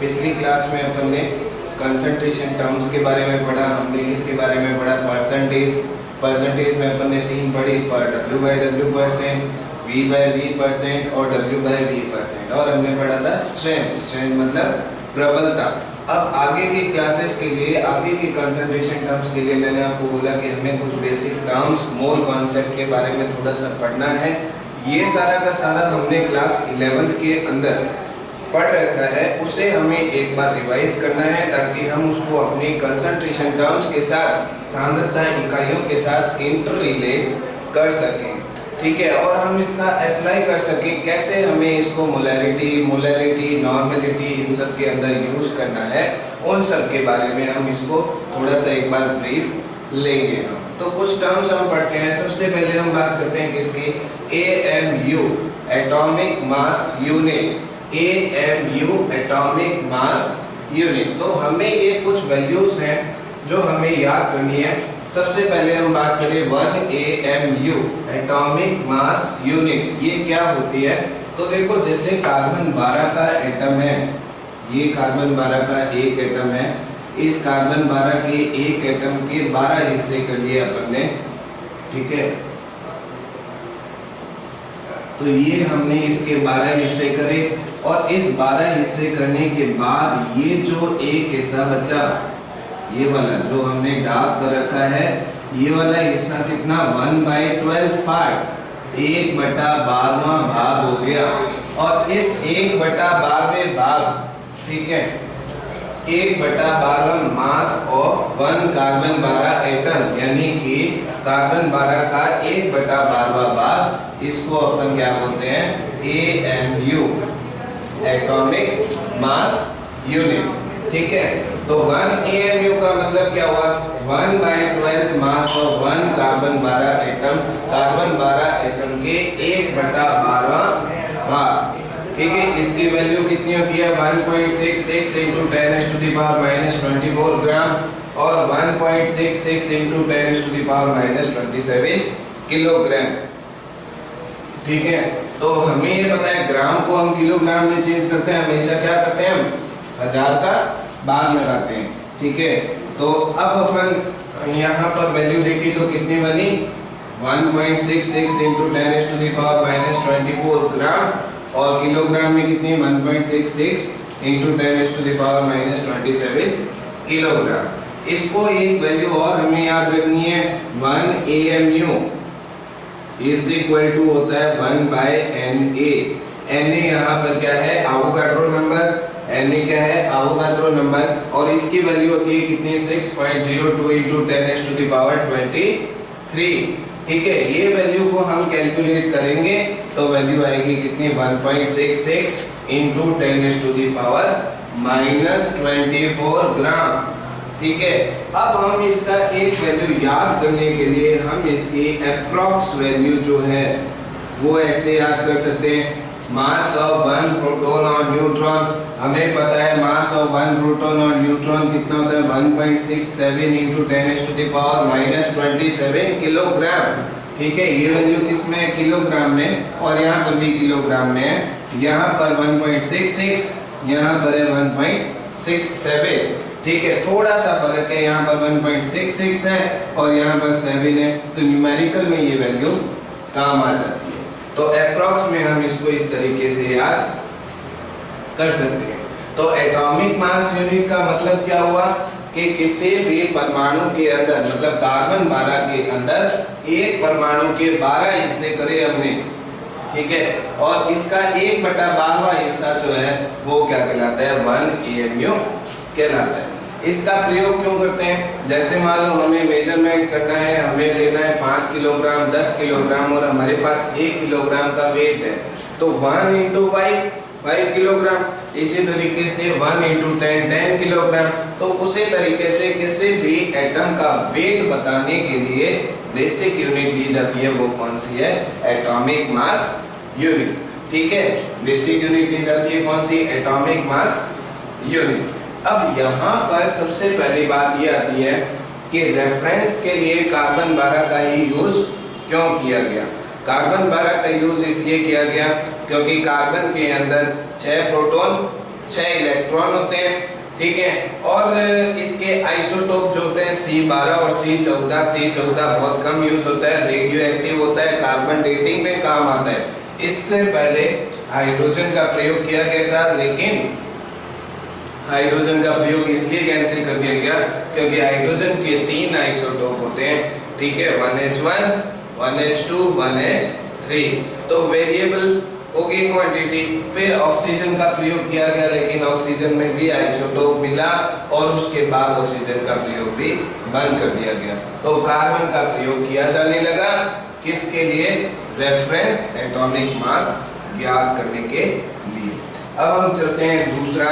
पिछली क्लास में अपन ने कंसंट्रेशन टर्म्स के बारे में पढ़ा, हमने किसके बारे में पढ़ा, परसेंटेज में अपन ने 3 पढ़ी, W/W%, V/V% और W/V%, और हमने पढ़ा था स्ट्रेंथ मतलब प्रबलता। अब आगे की क्लासेस के लिए, आगे की कंसंट्रेशन टर्म्स के लिए मैंने आपको बोला कि हमें कुछ बेसिक टर्म्स, मोल कॉन्सेप्ट के बारे में थोड़ा सा पढ़ना है। ये सारा का सारा हमने क्लास 11th के अंदर पढ़ रखा है, उसे हमें एक बार रिवाइज करना है ताकि हम उसको अपनी कंसंट्रेशन टर्म्स के साथ, सांद्रता इकाइयों के साथ इंटर रिलेट कर सकें, ठीक है, और हम इसका अप्लाई कर सकें कैसे हमें इसको मोलैरिटी, नॉर्मेलिटी इन सब के अंदर यूज करना है, उन सब के बारे में हम इसको थोड़ा सा एक बार ब्रीफ लेंगे हम। तो कुछ टर्म्स हम पढ़ते हैं। सबसे पहले हम बात करते हैं किसकी, AMU atomic mass unit, AMU atomic mass unit. तो हमें ये कुछ वैल्यूज हैं जो हमें याद करनी है। सबसे पहले हम बात करें 1 AMU एटॉमिक मास यूनिट, ये क्या होती है। तो देखो जैसे कार्बन 12 का एटम है, ये कार्बन 12 का एक एटम है, इस कार्बन 12 के एक एटम के 12 हिस्से कर लिए अपन ने, ठीक है। तो ये हमने इसके 12 हिस्से करे, और इस 12 हिस्से करने के बाद ये जो एक हिस्सा बचा, ये वाला जो हमने डार्क कर रखा है, ये वाला हिस्सा कितना, 1/12 पार्ट, 1/12वां भाग हो गया। और इस 1/12वें भाग, ठीक है, 1/12वां मास ऑफ 1 कार्बन 12 एटम, यानी कि कार्बन 12 का 1/12वां भाग, इसको अपन क्या बोलते हैं, AMU एटॉमिक मास यूनिट, ठीक है। तो 1 AMU का मतलब क्या हुआ, 1/12 mass of 1 carbon 12 atom, carbon 12 atom के 1/12वां भाग, ठीक है। इसकी वैल्यू कितनी होती है, 1.66 × 10⁻⁻24 ग्राम, और 1.66 × 10⁻⁻27 किलोग्राम, ठीक है। तो हमें ये पता है ग्राम को हम किलोग्राम में चेंज करते हैं, हमेशा क्या करते हैं, हम 1000 का भाग लगाते हैं, ठीक है। तो अब अपन यहाँ पर वैल्यू देखी तो कितनी बनी, 1.66 × 10⁻⁻24 ग्राम, और किलोग्राम में कितनी, 1.66 × 10⁻⁻27 किलोग्राम। इसको एक वैल्यू और हमें याद रखनी है, 1 AMU इज इक्वल टू होता है 1/Na। Na यहाँ पर क्या है, एवोगाड्रो नंबर, Na क्या है, एवोगाड्रो नंबर, और इसकी वैल्यू होती है कितनी, 6.02 × 10⁻23, ठीक है। ये वैल्यू को हम कैलकुलेट करेंगे तो वैल्यू आएगी कितनी, 1.66 × 10⁻⁻24 ग्राम, ठीक है। अब हम इसका एक वैल्यू याद करने के लिए हम इसकी अप्रॉक्स वैल्यू जो है वो ऐसे याद कर सकते हैं, मास ऑफ 1 प्रोटॉन और न्यूट्रॉन, हमें पता है मास ऑफ 1 प्रोटॉन और न्यूट्रॉन कितना होता है, 1.67 × 10⁻⁻27 किलोग्राम, ठीक है। ये वैल्यू किस में है, किलोग्राम में, और यहाँ पर भी किलोग्राम में है। यहाँ पर 1.66, यहाँ पर है 1.67, ठीक है। थोड़ा सा फर्क है, यहाँ पर 1.66 है और यहाँ पर 7 है, तो न्यूमेरिकल में ये वैल्यू काम आ जाती है। तो अप्रॉक्स में हम इसको इस तरीके से याद कर सकते हैं। तो एटॉमिक मास यूनिट का मतलब क्या हुआ कि किसी भी परमाणु के अंदर, मतलब कार्बन 12 के अंदर एक परमाणु के 12 हिस्से करे हमने, ठीक है, और इसका 1/12वां हिस्सा जो है वो क्या कहलाता है, 1 AMU कहलाता है। इसका प्रयोग क्यों करते हैं, जैसे मान लो हमें मेजरमेंट करना है, हमें लेना है 5 किलोग्राम, 10 किलोग्राम, और हमारे पास 1 किलोग्राम का वेट है, तो 1 × 5 किलोग्राम, इसी तरीके से 1 × 10 किलोग्राम। तो उसी तरीके से किसी भी एटम का वेट बताने के लिए बेसिक यूनिट ली जाती है, वो कौन सी है, एटॉमिक मास यूनिट, ठीक है। बेसिक यूनिट ली जाती है कौन सी, एटॉमिक मास यूनिट। अब यहाँ पर सबसे पहली बात ये आती है कि रेफरेंस के लिए कार्बन 12 का ही यूज क्यों किया गया। कार्बन 12 का यूज इसलिए किया गया क्योंकि कार्बन के अंदर 6 प्रोटॉन 6 इलेक्ट्रॉन होते हैं, ठीक है। और इसके आइसोटोप जो होते हैं C12 और C14। C14 बहुत कम यूज होता है, रेडियो एक्टिव होता है, कार्बन डेटिंग में काम आता है। इससे पहले हाइड्रोजन का प्रयोग किया गया था, लेकिन हाइड्रोजन का प्रयोग इसलिए कैंसिल कर दिया गया क्योंकि हाइड्रोजन के 3 आइसोटोप होते हैं, ठीक है, 1H1, 1H2, 1H3। तो वेरिएबल हो गई क्वांटिटी। फिर ऑक्सीजन का प्रयोग किया गया, लेकिन ऑक्सीजन में भी आइसोटोप मिला और उसके बाद ऑक्सीजन का प्रयोग भी बंद कर दिया गया। तो कार्बन का प्रयोग किया जाने लगा, किसके लिए? रेफरेंस एटॉमिक मास ज्ञात करने के लिए। अब हम चलते हैं, दूसरा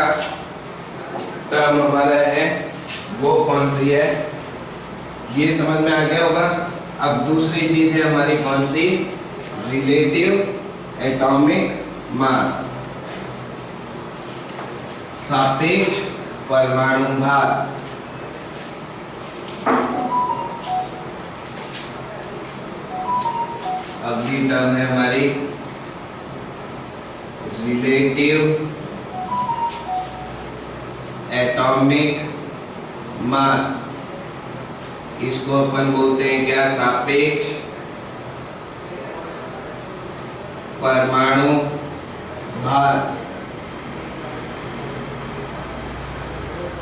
टर्म हमारा है वो कौन सी है, ये समझ में आ गया होगा। अब दूसरी चीज है हमारी कौन सी? रिलेटिव एटॉमिक मास, सापेक्ष परमाणु भार। अगली टर्म है हमारी रिलेटिव एटॉमिक मास। इसको अपन बोलते हैं क्या? सापेक्ष परमाणु भार।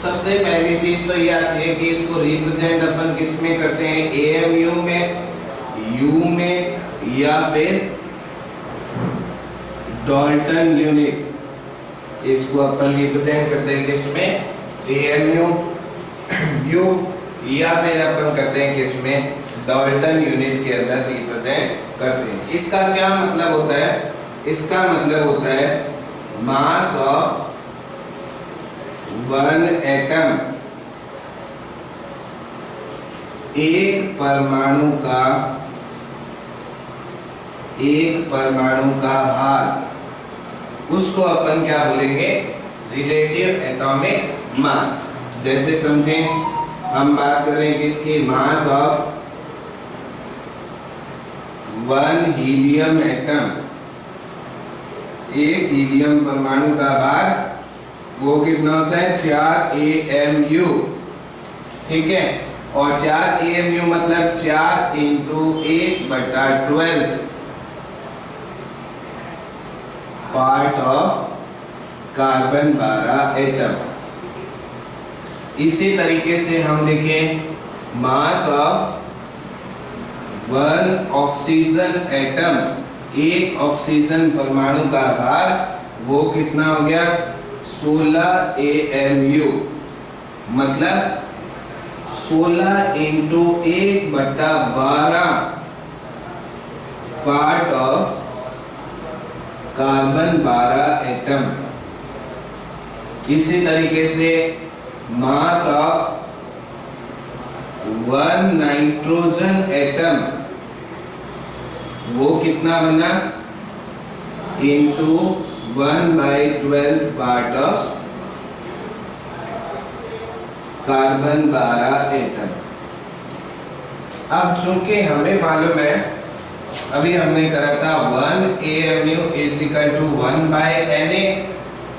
सबसे पहली चीज तो ये आती है कि इसको रिप्रेजेंट अपन किस में करते हैं? AMU में, U में, या फिर डाल्टन यूनिट। इसको अपन रिप्रेजेंट करते हैं किसमें? AMU, U, या फिर अपन करते हैं किसमें? डाल्टन यूनिट के अंदर रिप्रेजेंट करते हैं। इसका क्या मतलब होता है? इसका मतलब होता है मास ऑफ वन एटम, एक परमाणु का भार, उसको अपन क्या बोलेंगे? Relative atomic mass. जैसे समझें, हम बात कर रहे हैं किसकी? Mass of one helium atom, एक हीलियम परमाणु का भार वो कितना होता है? 4 AMU, ठीक है। और 4 AMU मतलब 4 × 1/12 पार्ट ऑफ कार्बन 12 एटम। इसी तरीके से हम लिखें mass of one oxygen atom, एक ऑक्सीजन परमाणु का भार वो कितना हो गया? 16 AMU, मतलब 16 × 1/12 पार्ट ऑफ कार्बन 12 एटम। इसी तरीके से mass of one nitrogen atom वो कितना बना? Into 1/12 part of carbon 12 atom. अब चूंकि हमें मालूम है, अभी हमने करा था 1 AMU = 1/Na,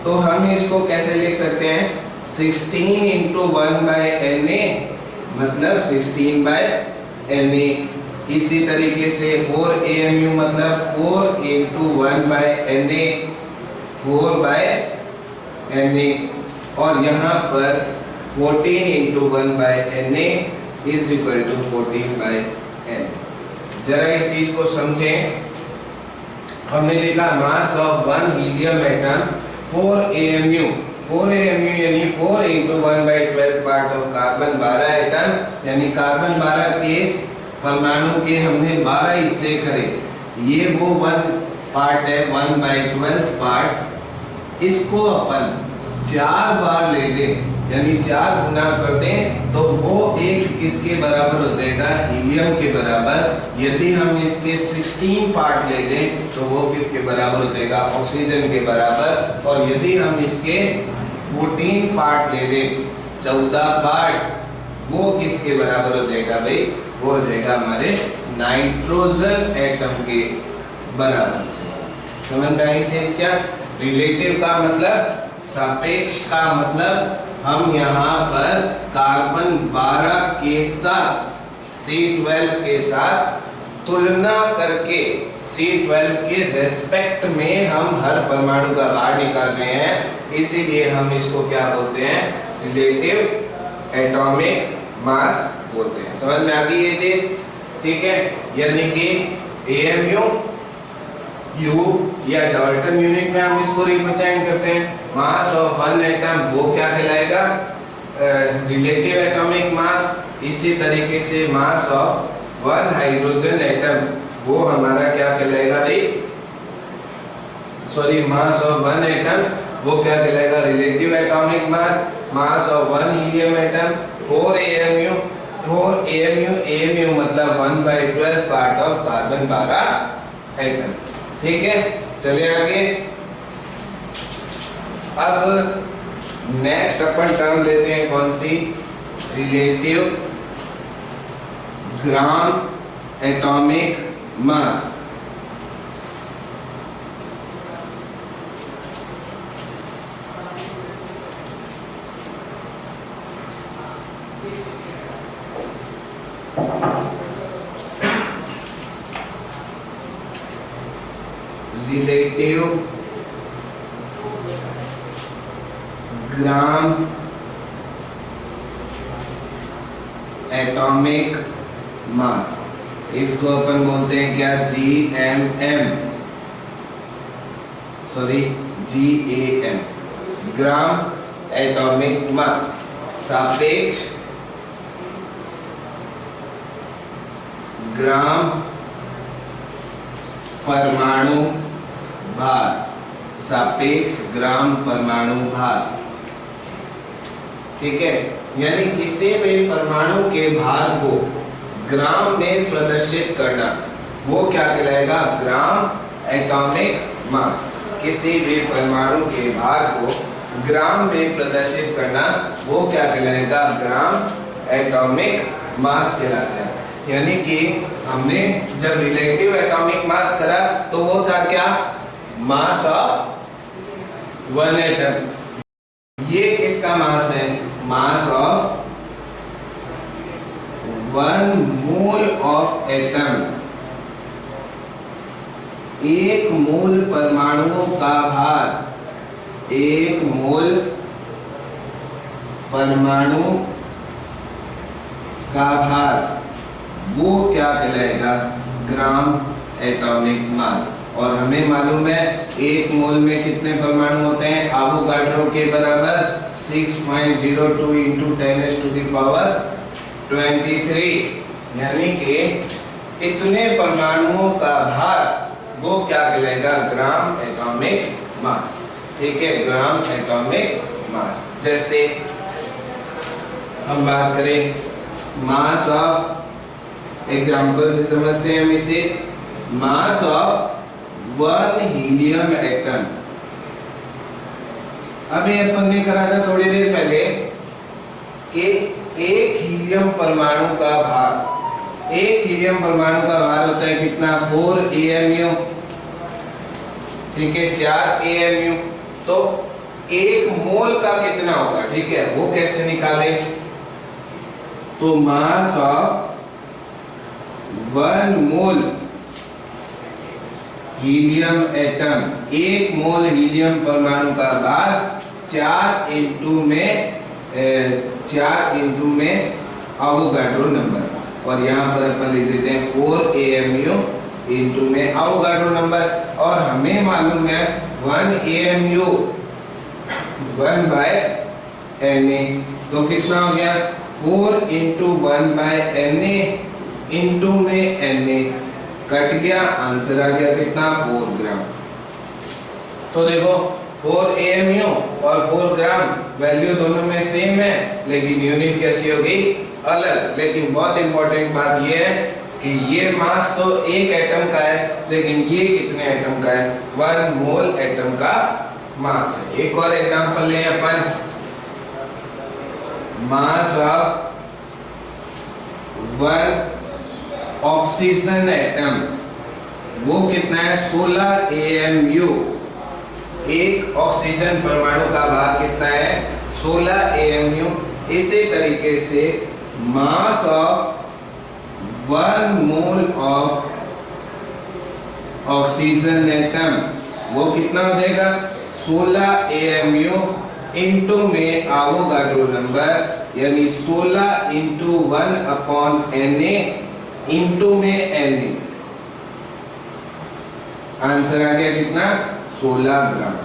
तो हम इसको कैसे लिख सकते हैं? 16 × 1/Na मतलब 16/Na। इसी तरीके से 4 AMU मतलब 4 × 1/Na, 4/Na। और यहाँ पर 14 × 1/Na = 14/Na। जरा इस चीज को समझें। हमने लिखा mass of one helium atom 4 AMU, 4 AMU यानी 4 × 1/12 पार्ट ऑफ कार्बन 12 एटम, यानी कार्बन 12 के परमाणु के हमने 12 हिस्से करे। ये वो 1 पार्ट है, 1/12 पार्ट। इसको अपन 4 बार ले लें, यानी 4 गुना कर दें, तो वो एक किसके बराबर हो जाएगा? हीलियम के बराबर। यदि हम इसके 16 पार्ट ले लें तो वो किसके बराबर हो जाएगा? ऑक्सीजन के बराबर। और यदि हम इसके 14 पार्ट ले लें, 14 पार्ट, वो किसके बराबर हो जाएगा भाई? वो हो जाएगा हमारे नाइट्रोजन एटम के बराबर। समझ में आई चीज क्या? रिलेटिव का मतलब सापेक्ष का मतलब हम यहाँ पर कार्बन 12 के साथ C12 के साथ तुलना करके C12 के रेस्पेक्ट में हम हर परमाणु का भार निकाल रहे हैं, इसीलिए हम इसको क्या बोलते हैं, रिलेटिव एटॉमिक मास बोलते हैं। समझ में आ गई ये चीज? ठीक है, यानी कि AMU U या डाल्टन यूनिट में हम इसको रिप्रेजेंट करते हैं। मास ऑफ वन एटम वो क्या कहलाएगा, रिलेटिव एटॉमिक मास। इसी तरीके से mass of one hydrogen atom वो हमारा क्या कहलाएगा भाई, sorry, mass of one atom वो क्या कहलाएगा, relative atomic mass. Mass of one helium atom 4 AMU, 4 AMU मतलब 1/12 पार्ट ऑफ कार्बन 12 एटम। ठीक है, चलिए आगे। अब नेक्स्ट अपन टर्म लेते हैं कौन सी, relative gram atomic mass. Relative gram atomic mass, इसको अपन बोलते हैं क्या, GMM, sorry GAM, gram atomic mass. सापेक्ष ग्राम परमाणु भार, सापेक्ष ग्राम परमाणु भार। ठीक है, यानी किसी भी परमाणु के भार को ग्राम में प्रदर्शित करना वो क्या कहलाएगा, ग्राम एटॉमिक मास। किसी भी परमाणु के भार को ग्राम में प्रदर्शित करना वो क्या कहलाएगा, ग्राम एटॉमिक मास कहलाता है। यानी कि हमने जब रिलेटिव एटॉमिक मास करा तो वो था क्या, मास ऑफ वन एटम। ये किसका मास है, mass of one mole of atom. एक मोल परमाणुओं का भार, एक मोल परमाणु का भार वो क्या कहलाएगा, ग्राम एटॉमिक मास। और हमें मालूम है एक मोल में कितने परमाणु होते हैं, एवोगाड्रो के बराबर 6.02 × 10⁻23, यानी कि इतने परमाणुओं का भार वो क्या कहलाएगा, ग्राम एटॉमिक मास। ठीक है, ग्राम एटॉमिक मास। जैसे हम बात करें मास ऑफ, एग्जाम्पल से समझते हैं हम इसे, mass of one helium atom. अभी अपन ने करा था थोड़ी देर पहले कि एक हीलियम परमाणु का भार, एक हीलियम परमाणु का भार होता है कितना, 4 AMU। ठीक है, 4 AMU। तो एक मोल का कितना होगा, ठीक है, वो कैसे निकाले, तो mass of one mole helium atom, एक मोल हीलियम परमाणु का भार 4 इंटू में एवोगाड्रो नंबर। और यहाँ पर अपन लिख देते हैं 4 AMU इंटू में एवोगाड्रो नंबर। और हमें मालूम है 1 AMU 1/Na, तो कितना हो गया, 4 × 1/Na इंटू में Na, कट गया, आंसर आ गया कितना, 4 ग्राम। तो देखो 4 AMU और 4 ग्राम वैल्यू दोनों में सेम है, लेकिन यूनिट कैसी होगी, अलग। लेकिन बहुत इंपॉर्टेंट बात ये है कि ये मास तो एक एटम का है, लेकिन ये कितने एटम का है, 1 मोल एटम का मास है। एक और एग्जांपल लें अपन, मास ऑफ 1 ऑक्सीजन एटम वो कितना है, 16 AMU। एक ऑक्सीजन परमाणु का भार कितना है 16 AMU। इसी तरीके से mass of 1 mole of oxygen atom वो कितना हो जाएगा 16 AMU इंटू में आवोगाड्रो नंबर यानी 16 इंटू 1/Na इंटू में Na। आंसर आ गया कितना 16 ग्राम।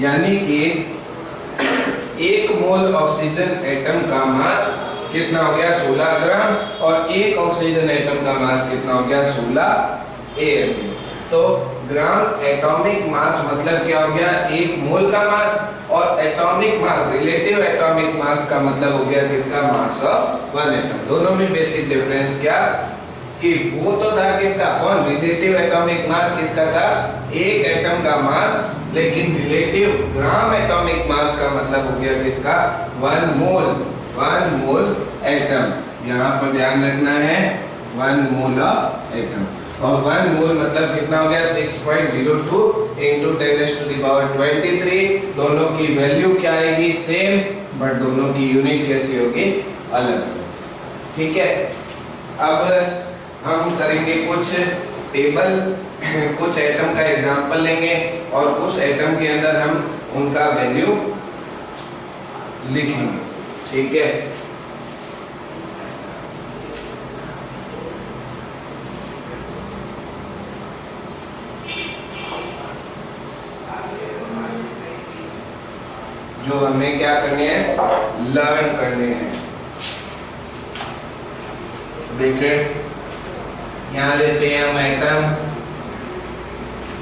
यानी कि 1 मोल ऑक्सीजन एटम का मास कितना हो गया 16 ग्राम और 1 ऑक्सीजन एटम का मास कितना हो गया 16 AMU। तो ग्राम एटॉमिक मास मतलब क्या हो गया 1 मोल का मास और atomic mass relative atomic mass का मतलब हो गया किसका मास ऑफ 1 एटम। दोनों में बेसिक डिफरेंस क्या कि वो तो था किसका कौन रिलेटिव एटॉमिक मास किसका था 1 एटम का मास, लेकिन रिलेटिव ग्राम एटॉमिक मास का मतलब हो गया किसका 1 मोल एटम। यहाँ पर ध्यान रखना है 1 मोल ऑफ एटम और 1 मोल मतलब कितना हो गया 6.02 इंटू 10⁻23। दोनों की वैल्यू क्या आएगी सेम बट दोनों की यूनिट कैसी होगी अलग। ठीक है, अब हम करेंगे कुछ टेबल, कुछ एटम का एग्जांपल लेंगे और उस एटम के अंदर हम उनका वैल्यू लिखेंगे। ठीक है, जो हमें क्या करने हैं लर्न करने हैं। देखिए यहाँ लेते हैं हम एटम,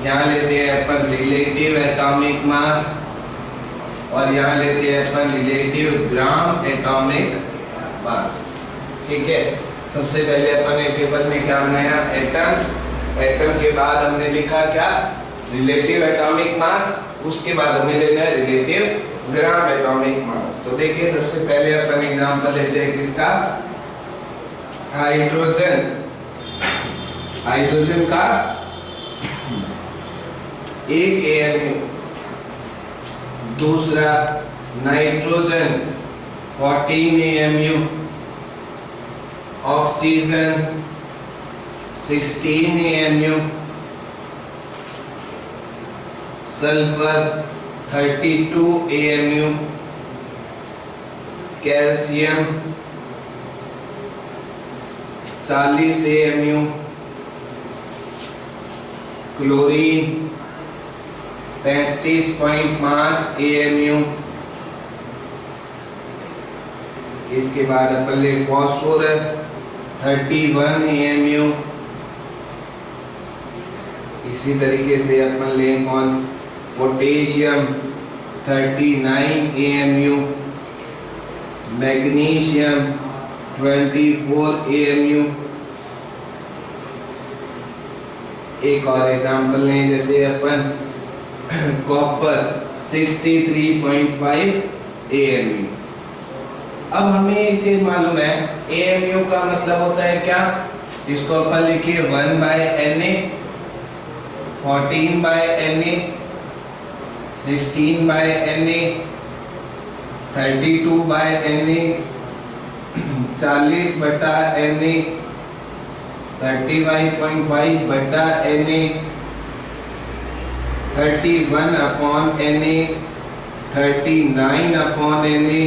यहाँ लेते हैं अपन रिलेटिव एटॉमिक मास और यहाँ लेते हैं अपन रिलेटिव ग्राम एटॉमिक मास। ठीक है, सबसे पहले अपन ने टेबल में क्या बनाया एटम, एटम के बाद हमने लिखा क्या रिलेटिव एटॉमिक मास, उसके बाद हमें लेना है रिलेटिव ग्राम एटॉमिक मास। तो देखिए सबसे पहले अपन एग्जांपल लेते हैं किसका हाइड्रोजन, हाइड्रोजन का 1 AMU, दूसरा nitrogen 14 AMU, oxygen 16 AMU, sulphur 32 AMU, calcium 40 AMU, chlorine 35.5 AMU। इसके बाद अपन ले फास्फोरस 31 AMU। इसी तरीके से अपन ले कौन पोटेशियम 39 AMU, मैग्नीशियम 24 AMU। एक और एग्जांपल लें जैसे अपन कॉपर 63.5 AMU। अब हमें एक चीज मालूम है AMU का मतलब होता है क्या, इसको अपन लिखिए 1/Na, 14/Na, 16/Na, 32/Na, 40/Na, 35.5/Na, 31/Na, 39/Na,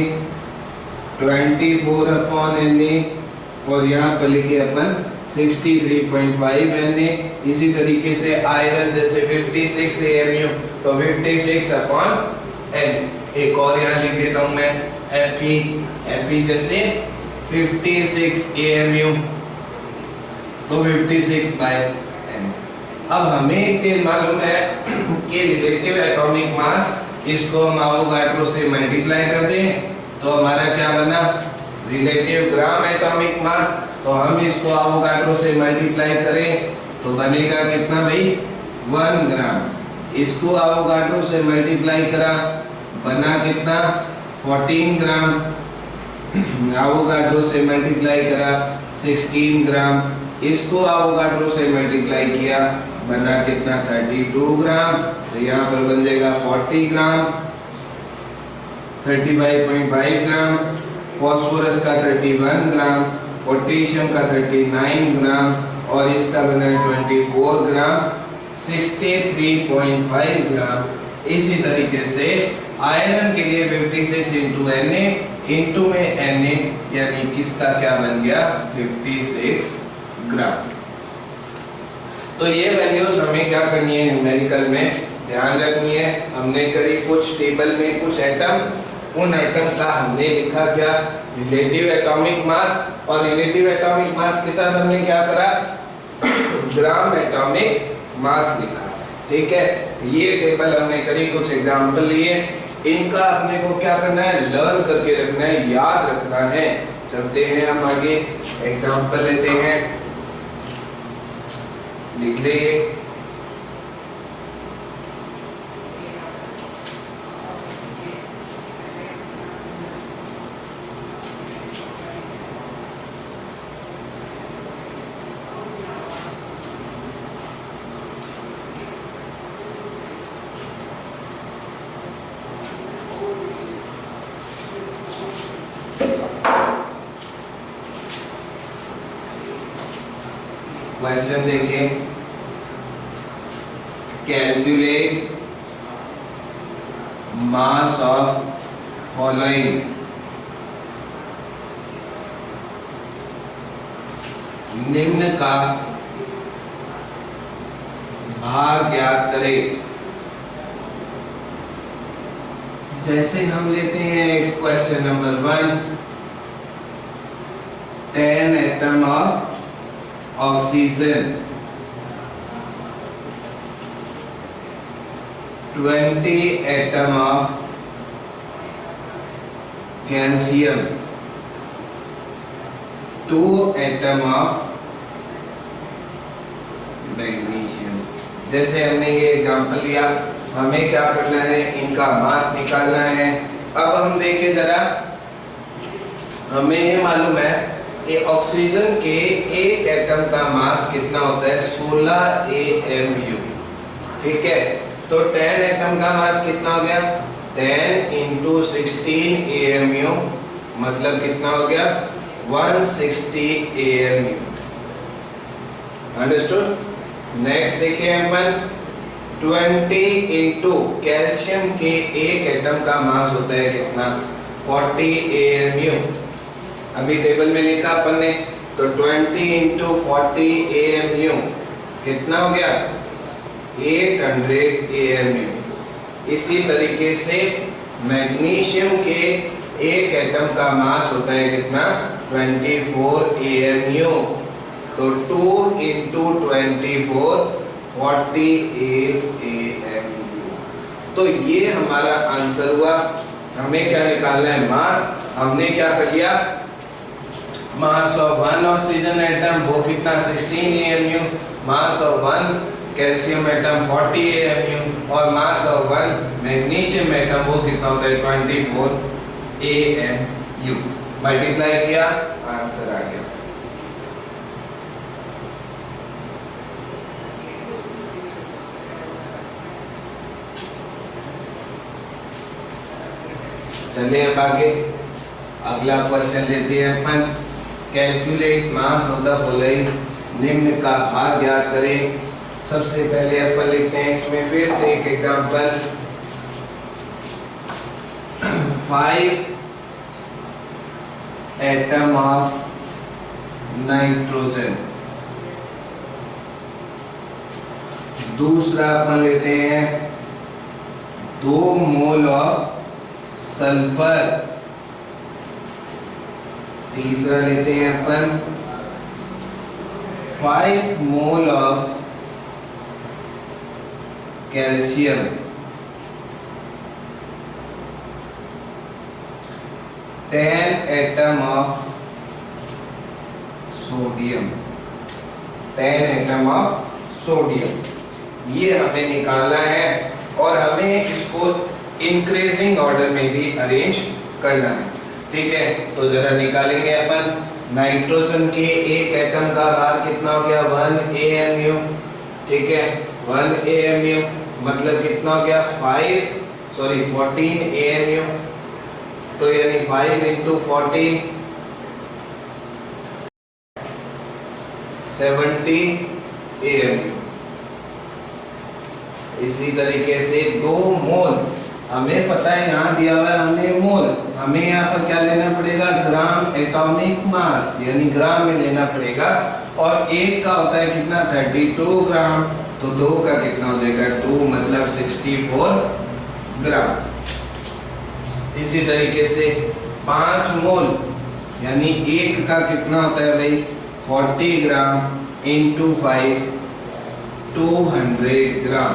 24/Na और यहाँ पर लिखे अपन 63.5Na। इसी तरीके से आयरन जैसे 56 AMU तो 56/Na। एक और यहाँ लिख देता हूँ मैं Fe जैसे 56 AMU तो 56/Na। अब हमें एक चीज मालूम है कि रिलेटिव एटॉमिक मास इसको हम एवोगाड्रो से मल्टीप्लाई कर दें तो हमारा क्या बना रिलेटिव ग्राम एटॉमिक मास। तो हम इसको एवोगाड्रो से मल्टीप्लाई करें तो बनेगा कितना भाई 1 ग्राम। इसको एवोगाड्रो से मल्टीप्लाई करा बना कितना 14 ग्राम, एवोगाड्रो से मल्टीप्लाई करा 16 ग्राम, इसको एवोगाड्रो से मल्टीप्लाई किया बना कितना 32 ग्राम, तो यहाँ पर बन जाएगा 40 ग्राम, 35.5 ग्राम, फॉस्फोरस का 31 ग्राम, पोटेशियम का 39 ग्राम और इसका बना है 24 ग्राम, 63.5 ग्राम। इसी तरीके से आयरन के लिए 56 इंटू Na, इंटू में Na यानी किसका क्या बन गया 56 ग्राम। तो ये वैल्यूज हमें क्या करनी है न्यूमेरिकल में ध्यान रखनी है। हमने करी कुछ टेबल में कुछ एटम, उन एटम का हमने लिखा क्या रिलेटिव एटॉमिक मास, और रिलेटिव एटॉमिक मास के साथ हमने क्या करा ग्राम एटॉमिक मास लिखा। ठीक है, ये टेबल हमने करी, कुछ एग्जांपल लिए, इनका अपने को क्या करना है लर्न करके रखना है, याद रखना है। चलते हैं हम आगे, एग्जांपल लेते हैं, लिख लेंगे। क्वेश्चन देखिए, कैलकुलेट मास ऑफ फॉलोइंग, निम्न का भार ज्ञात करें। जैसे हम लेते हैं question number 1, 10 atom of oxygen, 20 atom of calcium, 2 atom of magnesium. जैसे हमने ये एग्जांपल लिया, हमें क्या करना है इनका मास निकालना है। अब हम देखें जरा, हमें ये मालूम है ये ऑक्सीजन के एक एटम का मास कितना होता है 16 AMU। ठीक है, तो 10 एटम का मास कितना हो गया 10 इंटू 16 AMU, मतलब कितना हो गया 160 AMU। अंडरस्टूड। नेक्स्ट देखिए अपन 20 इंटू कैल्शियम के एक एटम का मास होता है कितना 40 AMU। अभी टेबल में लिखा अपन ने, तो 20 इंटू 40 AMU कितना हो गया 800 AMU। इसी तरीके से मैग्नीशियम के एक एटम का मास होता है कितना 24 AMU, तो 2 इंटू 24 48 AMU। तो ये हमारा आंसर हुआ। हमें क्या निकालना है मास, हमने क्या कर लिया मास ऑफ 1 ऑक्सीजन एटम वो कितना 16 AMU, mass of 1 calcium atom 40 AMU और मास ऑफ 1 मैग्नीशियम एटम वो कितना होता है 24 AMU। मल्टीप्लाई किया आंसर आ गया। चलिए अब आगे अगला क्वेश्चन लेते हैं अपन, calculate mass of the following, निम्न का भार ज्ञात करें। सबसे पहले अपन लिखते हैं इसमें फिर से एक एग्जांपल, 5 एटम ऑफ नाइट्रोजन। दूसरा अपन लेते हैं 2 मोल ऑफ सल्फर। तीसरा लेते हैं अपन 5 mole of calcium. Ten atom of sodium. 10 atom of sodium ये हमें निकालना है और हमें इसको इंक्रीजिंग ऑर्डर में भी अरेंज करना है। ठीक है, तो जरा निकालेंगे अपन। नाइट्रोजन के एक एटम का भार कितना हो गया 1 AMU, ठीक है। 1 AMU मतलब कितना हो गया 14 AMU, तो यानी 5 into 14 70 AMU। इसी तरीके से 2 मोल, हमें पता है यहाँ दिया हुआ है हमें मोल, हमें यहाँ पर क्या लेना पड़ेगा ग्राम एटॉमिक मास, यानी ग्राम में लेना पड़ेगा। और एक का होता है कितना 32 ग्राम, तो 2 का कितना हो जाएगा 2 मतलब 64 ग्राम। इसी तरीके से 5 मोल यानी एक का कितना होता है भाई 40 ग्राम इंटू 5 200 ग्राम।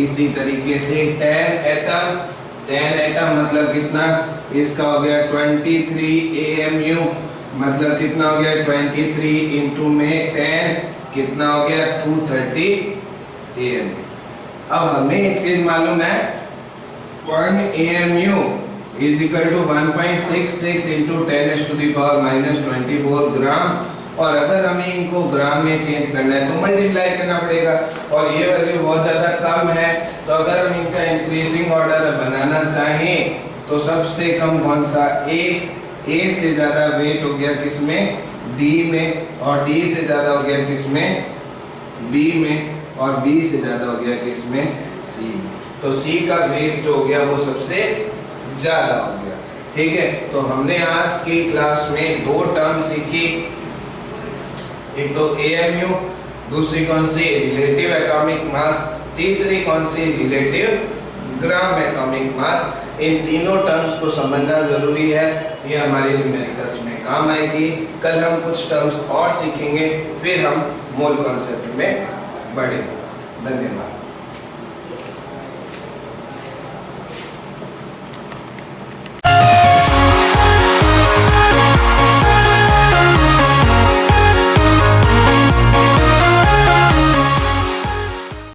इसी तरीके से 10 एटम मतलब कितना, इसका हो गया 23 AMU मतलब कितना हो गया 23 इंटू में 10 कितना हो गया 230 AMU। अब हमें एक चीज मालूम है 1 AMU is equal to 1.66 into 10 to the power minus 24 ग्राम। और अगर हमें इनको ग्राम में चेंज करना है तो मल्टीप्लाई करना पड़ेगा, और ये वैल्यू बहुत ज़्यादा कम है, तो अगर हम इनका इंक्रीजिंग ऑर्डर बनाना चाहें तो सबसे कम कौन सा A से ज़्यादा वेट हो गया किसमें D में, और D से ज़्यादा हो गया किसमें B में, और B से ज़्यादा हो गया किसमें C में। तो C का वेट जो हो गया वो सबसे ज़्यादा हो गया। ठीक है, तो हमने आज की क्लास में 2 टर्म सीखी, एक तो AMU, दूसरी कौन सी रिलेटिव एटॉमिक मास, तीसरी कौन सी रिलेटिव ग्राम एटॉमिक मास। इन तीनों टर्म्स को समझना जरूरी है, ये हमारे न्यूमेरिकल्स में काम आएगी। कल हम कुछ टर्म्स और सीखेंगे, फिर हम मोल कॉन्सेप्ट में बढ़ेंगे। धन्यवाद।